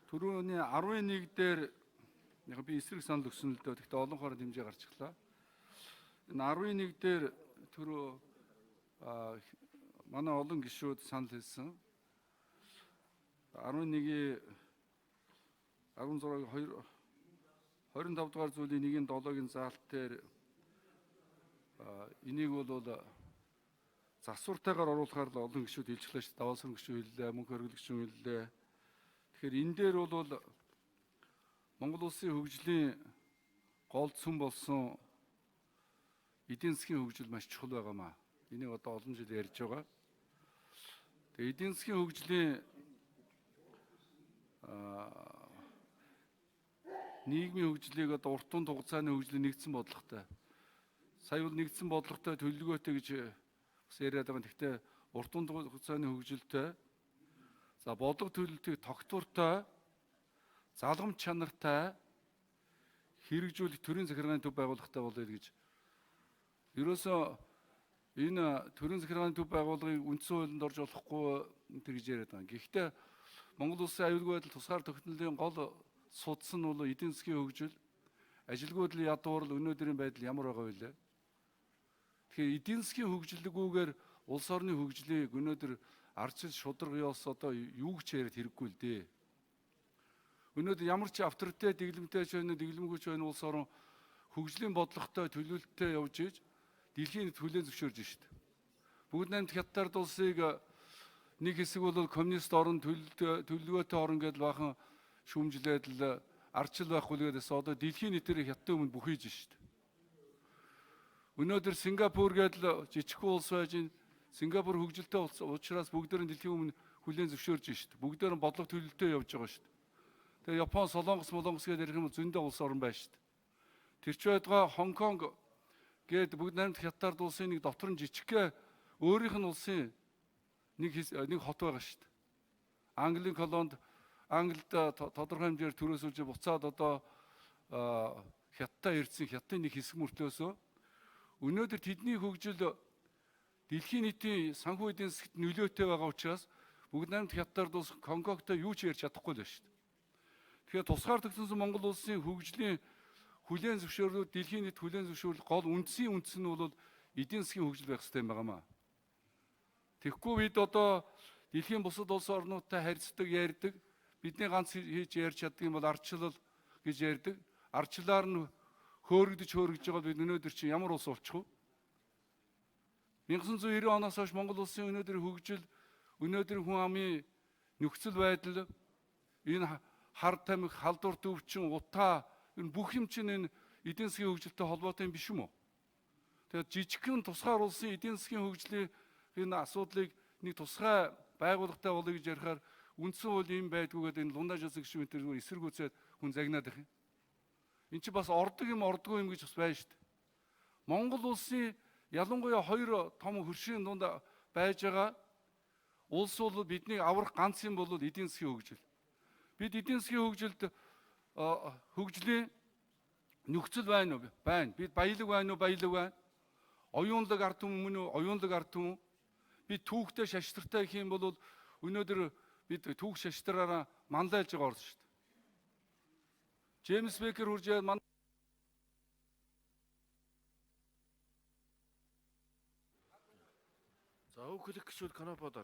түрүүний 11 дээр яг би эсрэг санал өгсөн л дээ. Гэхдээ олон хороо дэмжээ гарчихлаа. Энэ 11 дээр түрүү манай олон гишүүд санал хэлсэн. 11-ийн 16 25 дугаар зүйлийн 1-ийн 7-гийн заалт дээр энийг бол засвартайгаар оруулахаар л олон гишүүд хэлчихлээ шүү дээ. Даваалсан гишүүд хэллээ, мөнх хөргөл гишүүд хэллээ. Тэгэхээр энэ дээр бол Монгол улсын хөгжлийн гол цөм болсон эдийн засгийн хөгжил маш чухал байгаамаа. Энийг одоо олон жил ярьж байгаа. Тэгээ эдийн засгийн хөгжлийн нийгмийн хөгжлийг одоо урт тунд хугацааны хөгжлийн нэгдсэн бодлоготой. Сая бол нэгдсэн бодлоготой төлөвлөгөөтэй гэж бас яриад байгаа. Гэхдээ урт тунд хугацааны хөгжилтэй, за бодлого төлөвлөлтийг тогтвортой, залгамж чанартай хэрэгжүүлэх төрийн захиргааны төв байгуулахтай болоё гэж. Ерөөсөө энэ төрийн захиргааны төв байгууллагыг үндсэн хуулинд орж болохгүй гэж яриад байгаа. Гэхдээ Монгол улсын аюулгүй байдал тусгаар тогтнолын гол судас нь бол эдийн засгийн хөгжил, ажилгүй байдлын ядуурл, өнөөдрийн байдал ямар байгаа вэ? Тэгэхээр эдийн засгийн хөгжлөггүйгээр улс орны хөгжлийг өнөөдөр ардчил шударга ёс одоо юу ч яриад хэрэггүй л дээ. Өнөөдөр ямар ч авторитет, дэглэмтэй ч байна, дэглэмгүй ч байна улс орон хөгжлийн бодлоготой төлөвлөлтөд явж ийж дэлхийн нийт хүлээн зөвшөөрж шít. Бүгд найрамд хятад улсыг нэг хэсэг бол коммунист орн, төлөвлөгөөтэй орн гэдэл бахан шүүмжлээд л ардчил байхгүй л гэдээс одоо дэлхийн нийтээр хятадын өмнө бүхийж шít. Өнөөдөр Сингапур гэдэл жижиг улс байж Сингапур хөгжилтэй учраас бүгдээр нь дэлхийн өмнө хүлээн зөвшөөрж шít. Бүгдээр нь бодлого төлөвлөлтөд явж байгаа шít. Тэгээ Япон, Солонгос гэдээ ярих юм бол зөндөө улс орн байна шít. Тэр ч байдгаа Хонконг гээд бүгд найрамд хятад улсын нэг дотор нь жижигхэн өөрийнх нь улсын нэг хот байгаа шүү дээ. Английн колонд Англид тодорхой хэмжээр төрөөсөлж буцаад одоо хятадаа ирсэн хятадын нэг хэсэг мөртлөөсөө өнөөдөр тэдний хөгжил дэлхийн нийтийн санхүү эдийн засгт нөлөөтэй байгаа учраас бүгд найрамд хятад улс Конкогтой юу ч ярьж чадахгүй л байна шүү дээ. Тэгэхээр тусгаар тогтносон Монгол улсын хөгжлийн хүлээн зөвшөөрлөд дэлхийн нийт хүлээн зөвшөөрлөх гол үндсэн үндэс нь бол эдийн засгийн хөгжил байх хэрэгтэй юм байнамаа. Тэгэхгүй бид одоо дэлхийн бусад улс орнуудтай харьцдаг, ярьдаг, бидний ганц хийж ярьж чаддаг юм бол ардчлал гэж ярьдаг. Ардчлалаар нь хөөрөгдөж байгаа бид өнөөдөр чинь ямар улс болчих вэ? 1990 оноос хойш Монгол улсын өнөөдрийн хөгжил, өнөөдрийн хүн амын нөхцөл байдал, энэ хар тамхи, халдвар төвчин, утаа энэ бүх юм чинь энэ эдийн засгийн хөгжилтэй холбоотой юм биш юм уу? Тэгээд жижигхэн тусгаар улсын эдийн засгийн хөгжлийн энэ асуудлыг нэг тусгай байгууллагатай болоё гэж ярихаар үндсэн хууль юм байдгүйгээд энэ лундаж засаг шиг энэ эсэргүүцээд хүн загнаад их юм. Энд чинь бас ордог юм ордгүй юм гэж бас байна шүү дээ. Монгол улсын ялангуяа хоёр том хөршийн дунд байж байгаа улс бол бидний аврах ганц юм бол эдийн засгийн хөгжил. Бид эдийн засгийн хөгжилд хөгжлийн нөхцөл байна уу? Байна. Бид баялаг байна уу? Баялаг байна. Оюунлаг ард түмэн мөн үү? Оюунлаг ард түмэн. Бид түүхтэй шаштртай гэх юм бол өнөөдөр бид түүх шаштраараа мандайлж байгаа орс шүү дээ. Джеймс Бекер хурж яа За хөөхөлөх гişүүд канаподор